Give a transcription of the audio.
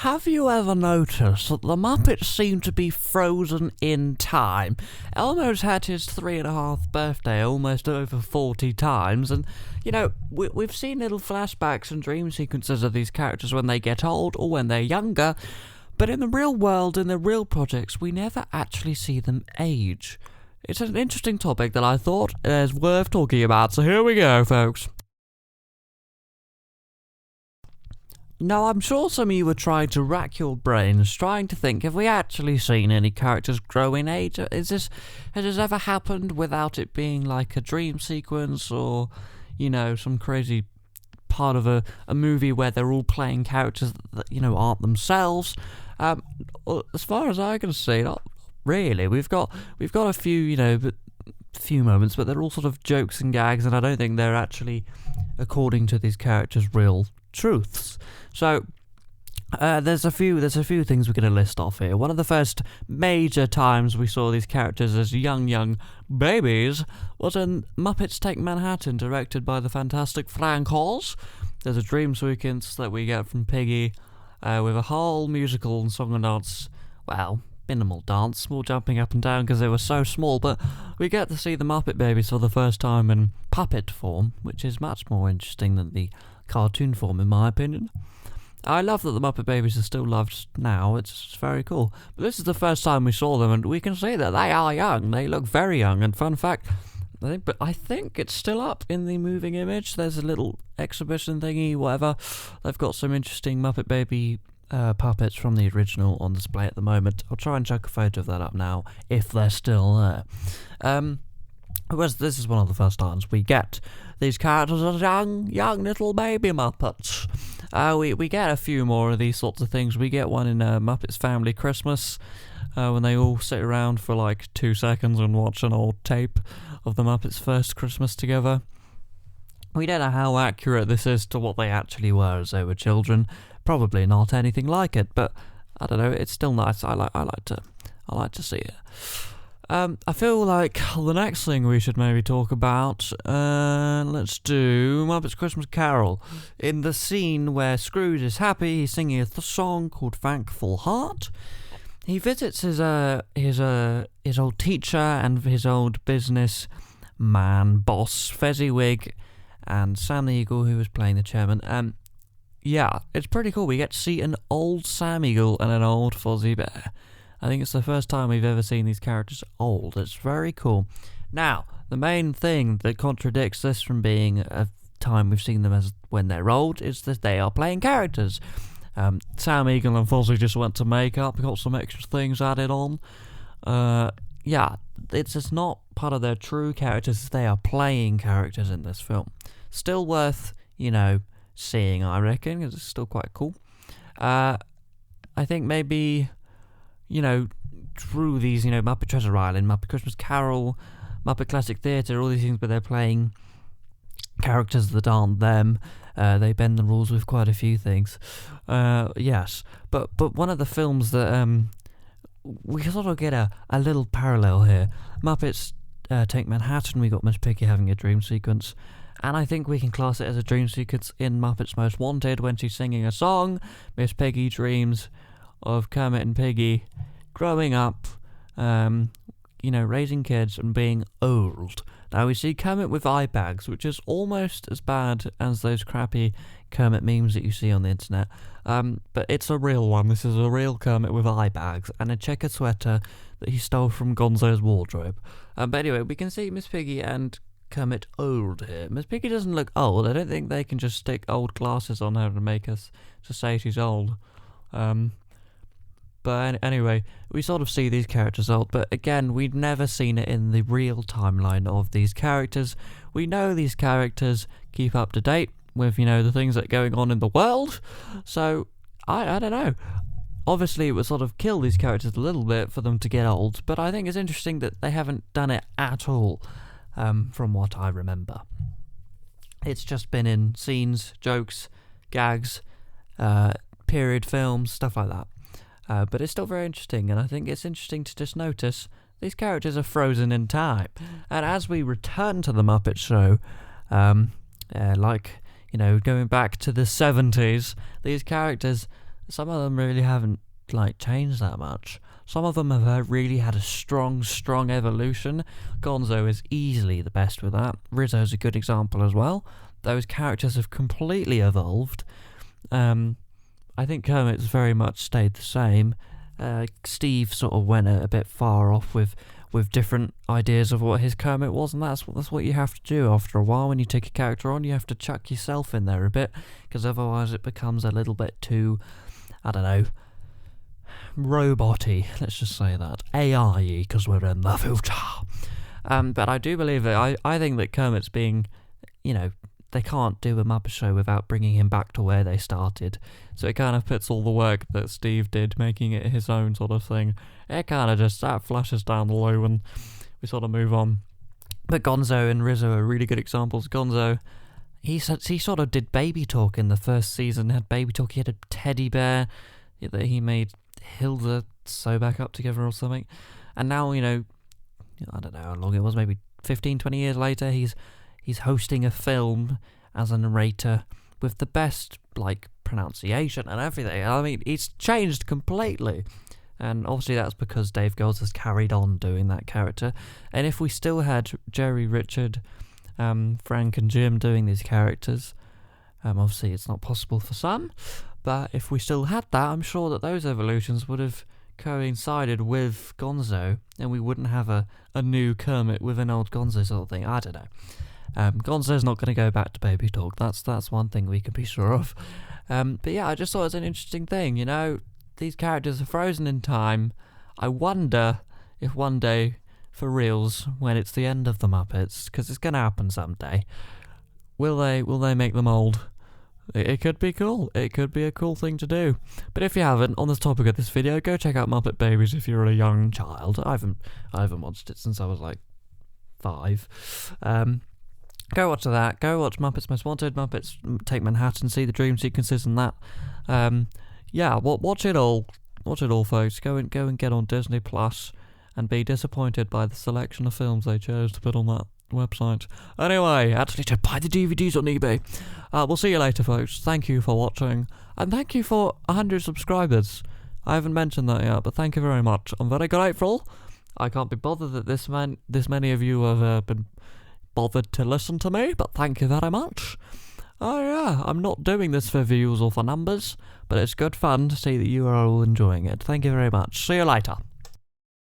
have you ever noticed that the Muppets seem to be frozen in time? Elmo's had his 3.5 birthday almost over 40 times, and, we've seen little flashbacks and dream sequences of these characters when they get old or when they're younger, but in the real world, in the real projects, we never actually see them age. It's an interesting topic that I thought is worth talking about, so here we go, folks. Now, I'm sure some of you were trying to rack your brains, trying to think, have we actually seen any characters grow in age? Has this ever happened without it being like a dream sequence or, some crazy part of a movie where they're all playing characters that, aren't themselves? As far as I can see, not really. We've got a few, few moments, but they're all sort of jokes and gags, and I don't think they're actually according to these characters' real truths. So there's a few things we're going to list off here. One of the first major times we saw these characters as young babies was in Muppets Take Manhattan, directed by the fantastic Frank Oz. There's a dream sequence that we get from Piggy with a whole musical and song and dance, minimal dance, small jumping up and down because they were so small, but we get to see the Muppet Babies for the first time in puppet form, which is much more interesting than the cartoon form, in my opinion. I love that the Muppet Babies are still loved now. It's very cool. But this is the first time we saw them, and we can see that they are young. They look very young. And fun fact, I think it's still up in the moving image. There's a little exhibition thingy, whatever. They've got some interesting Muppet Baby puppets from the original on display at the moment. I'll try and chuck a photo of that up now, if they're still there. This is one of the first times we get these characters as young little baby Muppets. We get a few more of these sorts of things. We get one in Muppets Family Christmas, when they all sit around for like 2 seconds and watch an old tape of the Muppets' first Christmas together. We don't know how accurate this is to what they actually were as they were children. Probably not anything like it, but I don't know. It's still nice. I like to see it. I feel like the next thing we should maybe talk about, let's do Muppets Christmas Carol. In the scene where Scrooge is happy, he's singing a song called Thankful Heart. He visits his old teacher and his old business man boss, Fezziwig, and Sam the Eagle, who was playing the chairman. Yeah, it's pretty cool. We get to see an old Sam Eagle and an old Fozzie Bear. I think it's the first time we've ever seen these characters old. It's very cool. Now, the main thing that contradicts this from being a time we've seen them as when they're old is that they are playing characters. Sam Eagle and Fozzie just went to makeup, got some extra things added on. It's just not part of their true characters. They are playing characters in this film. Still worth, seeing, I reckon, because it's still quite cool. I think maybe, through these, Muppet Treasure Island, Muppet Christmas Carol, Muppet Classic Theatre, all these things where they're playing characters that aren't them. They bend the rules with quite a few things. Yes, but one of the films that we sort of get a little parallel here. Muppets Take Manhattan, we got Miss Piggy having a dream sequence. And I think we can class it as a dream sequence in Muppets Most Wanted when she's singing a song. Miss Piggy dreams of Kermit and Piggy growing up, raising kids and being old. Now we see Kermit with eye bags, which is almost as bad as those crappy Kermit memes that you see on the internet. But it's a real one. This is a real Kermit with eye bags and a checkered sweater that he stole from Gonzo's wardrobe. But anyway, we can see Miss Piggy and Kermit old here. Miss Piggy doesn't look old. I don't think they can just stick old glasses on her to make us to say she's old. But anyway, we sort of see these characters old, but again, we've never seen it in the real timeline of these characters. We know these characters keep up to date with, the things that are going on in the world, so I don't know. Obviously, it would sort of kill these characters a little bit for them to get old, but I think it's interesting that they haven't done it at all, from what I remember. It's just been in scenes, jokes, gags, period films, stuff like that. But it's still very interesting, and I think it's interesting to just notice these characters are frozen in time. And as we return to the Muppet Show, going back to the 70s, these characters some of them really haven't like changed that much. Some of them have really had a strong evolution. Gonzo is easily the best with that. Rizzo's a good example as well. Those characters have completely evolved. I think Kermit's very much stayed the same. Steve sort of went a bit far off with different ideas of what his Kermit was, and that's what you have to do after a while. When you take a character on, you have to chuck yourself in there a bit, because otherwise it becomes a little bit too, I don't know, robot-y, let's just say that. AI-y, because we're in the future. But I do believe that I think that Kermit's being, they can't do a Muppet Show without bringing him back to where they started. So it kind of puts all the work that Steve did, making it his own sort of thing. It kind of just, that flushes down the low and we sort of move on. But Gonzo and Rizzo are really good examples. Gonzo, he sort of did baby talk in the first season, had baby talk, he had a teddy bear that he made Hilda sew back up together or something. And now, I don't know how long it was, maybe 15, 20 years later, he's hosting a film as a narrator with the best, pronunciation and everything. I mean, it's changed completely. And obviously that's because Dave Goelz has carried on doing that character. And if we still had Jerry, Richard, Frank and Jim doing these characters, obviously it's not possible for some, but if we still had that, I'm sure that those evolutions would have coincided with Gonzo, and we wouldn't have a new Kermit with an old Gonzo sort of thing. I don't know. Gonzo's not going to go back to baby talk. That's one thing we can be sure of. But yeah, I just thought it was an interesting thing. These characters are frozen in time. I wonder if one day, for reals, when it's the end of the Muppets, because it's going to happen someday, will they make them old? It could be cool. It could be a cool thing to do. But if you haven't, on this topic of this video, go check out Muppet Babies if you're a young child. I haven't watched it since I was 5. Go watch that. Go watch Muppets Most Wanted, Muppets Take Manhattan, see the dream sequences and that. Yeah, watch it all. Watch it all, folks. Go and get on Disney Plus and be disappointed by the selection of films they chose to put on that website. Anyway, actually to buy the DVDs on eBay. We'll see you later, folks. Thank you for watching, and thank you for 100 subscribers. I haven't mentioned that yet, but thank you very much. I'm very grateful. I can't be bothered that this many of you have been bothered to listen to me, but thank you very much. Oh yeah, I'm not doing this for views or for numbers, but it's good fun to see that you are all enjoying it. Thank you very much. See you later.